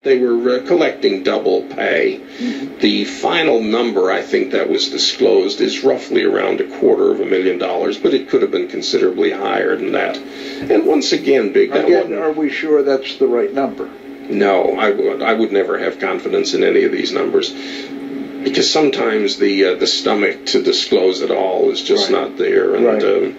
They were collecting double pay. The final number, I think, that was disclosed is roughly around $250,000, but it could have been considerably higher than that. And once again, Big, are we sure that's the right number? No, I would never have confidence in any of these numbers, because sometimes the stomach to disclose it all is just not there. And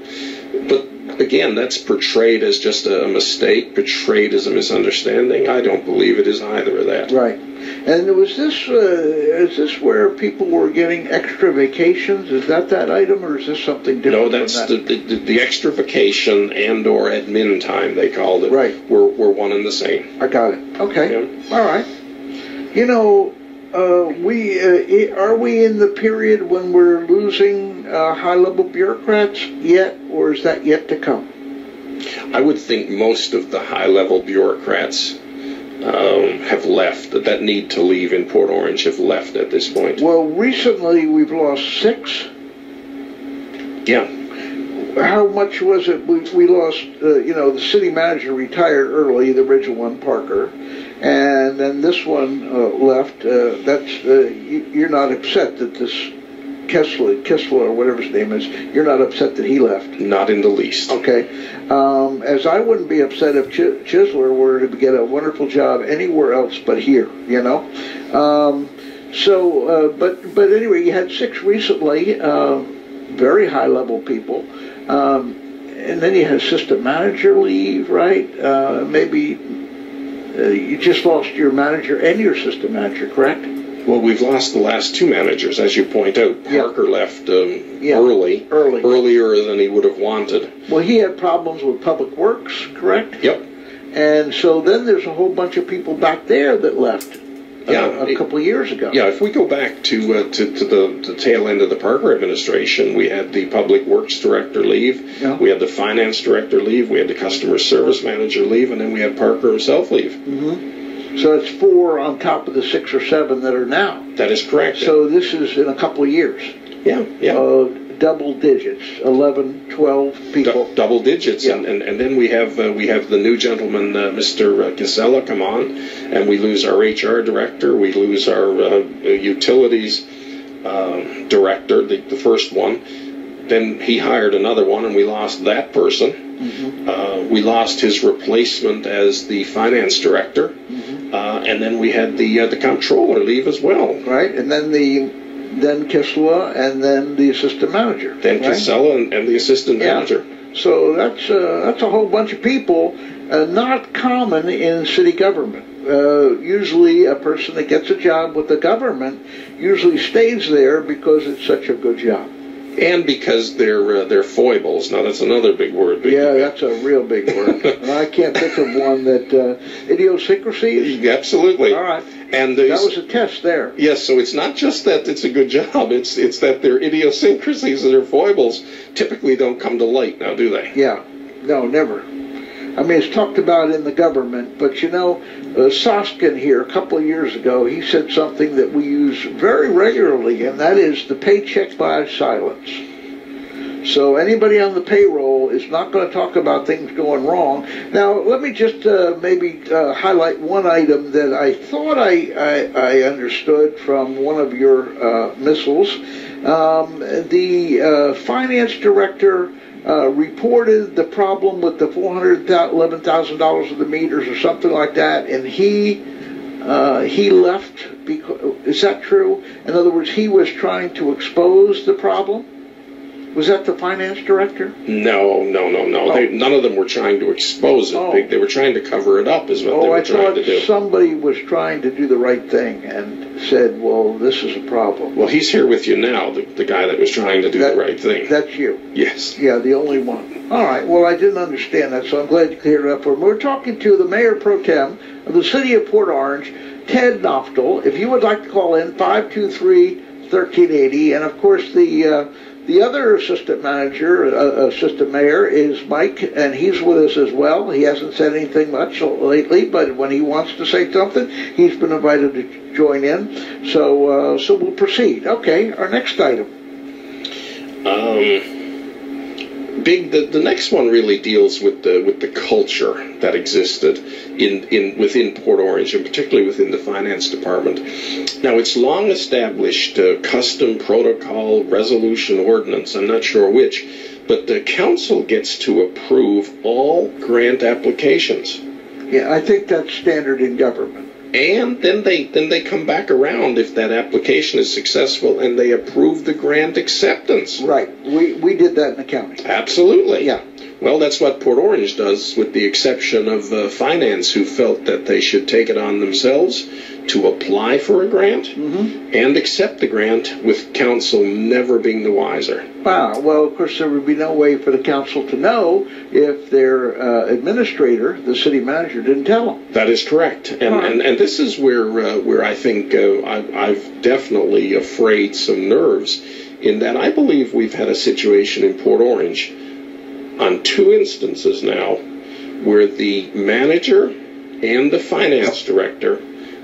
but again, that's portrayed as just a mistake, portrayed as a misunderstanding. I don't believe it is either of that. Right. And is this where people were getting extra vacations? Is that item, or is this something different? No, that's the extra vacation and or admin time, they called it. Right. Were one and the same. I got it. Okay. Yeah. All right. You know, are we in the period when we're losing high-level bureaucrats yet, or is that yet to come? I would think most of the high-level bureaucrats have left, that need to leave in Port Orange have left at this point. Well, recently we've lost 6. Yeah. How much was it? We lost, the city manager retired early, the original one, Parker, and then this one left. You're not upset that this Kessler, or whatever his name is, you're not upset that he left? Not in the least. Okay. As I wouldn't be upset if Chisler were to get a wonderful job anywhere else but here, you know. But anyway, you had 6 recently, very high-level people. And then you had assistant manager leave, right? Maybe you just lost your manager and your assistant manager, correct? Well, we've lost the last 2 managers, as you point out. Parker left earlier than he would have wanted. Well, he had problems with Public Works, correct? Yep. And so then there's a whole bunch of people back there that left a couple of years ago. Yeah, if we go back to the tail end of the Parker administration, we had the Public Works Director leave, we had the Finance Director leave, we had the Customer Service Manager leave, and then we had Parker himself leave. Mm-hmm. So it's 4 on top of the 6 or 7 that are now. That is correct. So this is in a couple of years. Yeah. Double digits, 11, 12 people. Double digits, and then we have the new gentleman, Mr. Casella, come on, and we lose our HR director, we lose our utilities director, the first one. Then he hired another one, and we lost that person. Mm-hmm. We lost his replacement as the finance director, and then we had the comptroller leave as well. Right, and then Kisela, and then the assistant manager. Then Kisela and the assistant manager. So that's a whole bunch of people, not common in city government. Usually a person that gets a job with the government usually stays there because it's such a good job. And because they're foibles. Now, that's another big word. That's a real big word. And I can't think of one that... idiosyncrasies? Absolutely. All right. And that was a test there. Yes, so it's not just that it's a good job. It's that their idiosyncrasies and their foibles typically don't come to light now, do they? Yeah. No, never. I mean, it's talked about in the government, but you know, Soskin here a couple of years ago, he said something that we use very regularly, and that is the paycheck by silence. So anybody on the payroll is not going to talk about things going wrong. Now, let me just maybe highlight one item that I thought I understood from one of your missiles. The finance director reported the problem with the $411,000 of the meters or something like that, and he left because, is that true? In other words, he was trying to expose the problem? Was that the finance director? No. Oh. None of them were trying to expose it. Oh. They were trying to cover it up is what they were trying to do. I thought somebody was trying to do the right thing and said, well, this is a problem. Well, he's here with you now, the guy that was trying to do the right thing. That's you? Yes. Yeah, the only one. All right, well, I didn't understand that, so I'm glad you cleared it up for me. We're talking to the Mayor Pro Tem of the City of Port Orange, Ted Noftall. If you would like to call in, 523-1380, and of course the other assistant mayor is Mike, and he's with us as well. He hasn't said anything much lately, but when he wants to say something, he's been invited to join in. So we'll proceed. Okay, our next item. Big. The next one really deals with the culture that existed within Port Orange, and particularly within the finance department. Now, it's long established custom, protocol, resolution, ordinance. I'm not sure which, but the council gets to approve all grant applications. Yeah, I think that's standard in government. And then they come back around if that application is successful and they approve the grant acceptance. Right. We did that in accounting. Absolutely. Yeah. Well, that's what Port Orange does, with the exception of finance, who felt that they should take it on themselves to apply for a grant and accept the grant, with council never being the wiser. Wow. Well, of course, there would be no way for the council to know if their administrator, the city manager, didn't tell them. That is correct. And this is where I think I've definitely frayed some nerves, in that I believe we've had a situation in Port Orange on 2 instances now where the manager and the finance director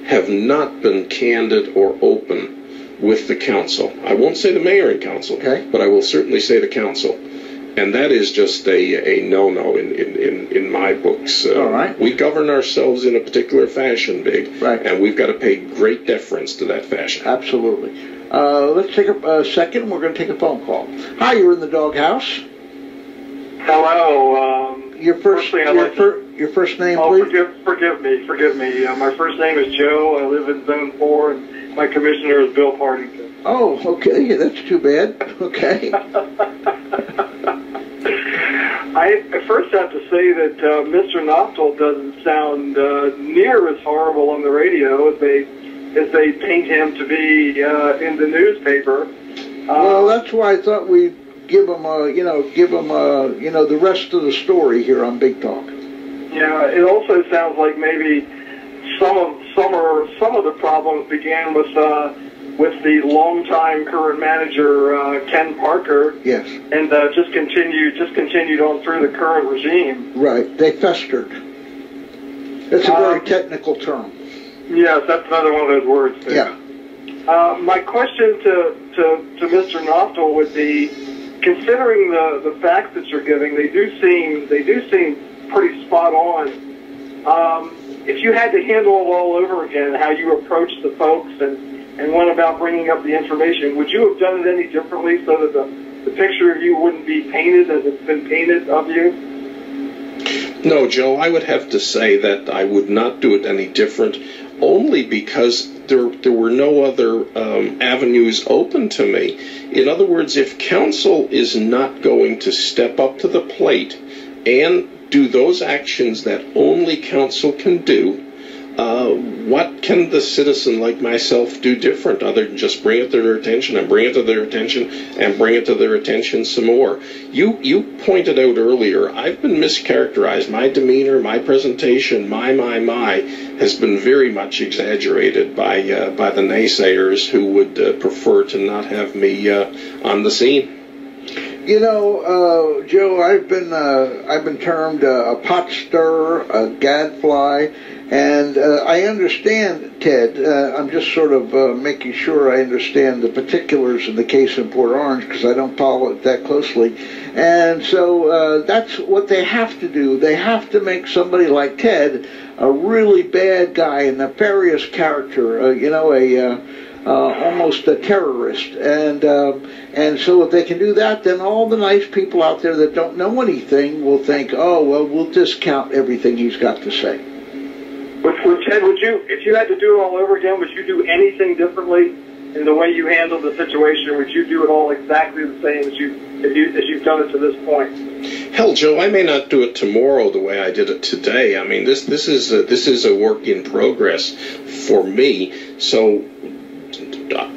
have not been candid or open with the council. I won't say the mayor and council, but I will certainly say the council. And that is just a no-no in my books. All right. We govern ourselves in a particular fashion, Big, and we've got to pay great deference to that fashion. Absolutely. Let's take a second. We're going to take a phone call. Hi, you're in the doghouse. Hello. Your first name, please. Forgive me. My first name is Joe. I live in Zone 4, and my commissioner is Bill Partington. Oh, okay. That's too bad. Okay. I first have to say that Mr. Noftall doesn't sound near as horrible on the radio as they paint him to be in the newspaper. Well, that's why I thought we'd give them the rest of the story here on Big Talk. Yeah, it also sounds like maybe some of the problems began with the longtime current manager Ken Parker. Yes. And just continued on through the current regime. Right. They festered. It's a very technical term. Yes, that's another one of those words. Too. Yeah. My question to Mr. Noftall would be, considering the facts that you're giving, they do seem pretty spot on. If you had to handle it all over again, how you approached the folks and went about bringing up the information, would you have done it any differently so that the picture of you wouldn't be painted as it's been painted of you? No, Joe, I would have to say that I would not do it any different, only because there were no other avenues open to me. In other words, if council is not going to step up to the plate and do those actions that only council can do, what can the citizen like myself do different other than just bring it to their attention and bring it to their attention and bring it to their attention some more? You pointed out earlier, I've been mischaracterized. My demeanor, my presentation, my has been very much exaggerated by the naysayers who would prefer to not have me on the scene. You know, Joe, I've been termed a pot stirrer, a gadfly, and I understand, Ted. I'm just sort of making sure I understand the particulars of the case in Port Orange, because I don't follow it that closely. And so that's what they have to do. They have to make somebody like Ted a really bad guy, a nefarious character, almost a terrorist. And so if they can do that, then all the nice people out there that don't know anything will think, oh, well, we'll discount everything he's got to say. Ted, if you had to do it all over again, would you do anything differently in the way you handled the situation? Would you do it all exactly the same as you've done it to this point? Hell, Joe, I may not do it tomorrow the way I did it today. I mean, this is a work in progress for me. So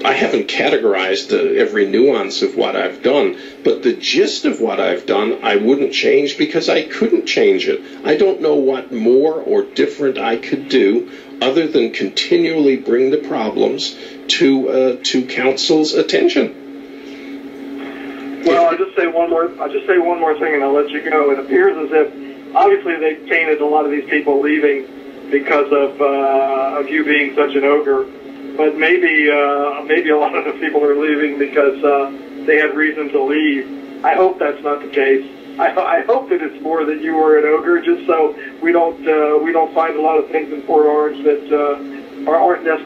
I haven't categorized every nuance of what I've done, but the gist of what I've done I wouldn't change, because I couldn't change it. I don't know what more or different I could do other than continually bring the problems to council's attention. Well, I'll just say one more thing, and I'll let you go. It appears as if obviously they painted a lot of these people leaving because of you being such an ogre. But maybe a lot of the people are leaving because they had reason to leave. I hope that's not the case. I hope that it's more that you were an ogre, just so we don't find a lot of things in Port Orange that aren't necessary.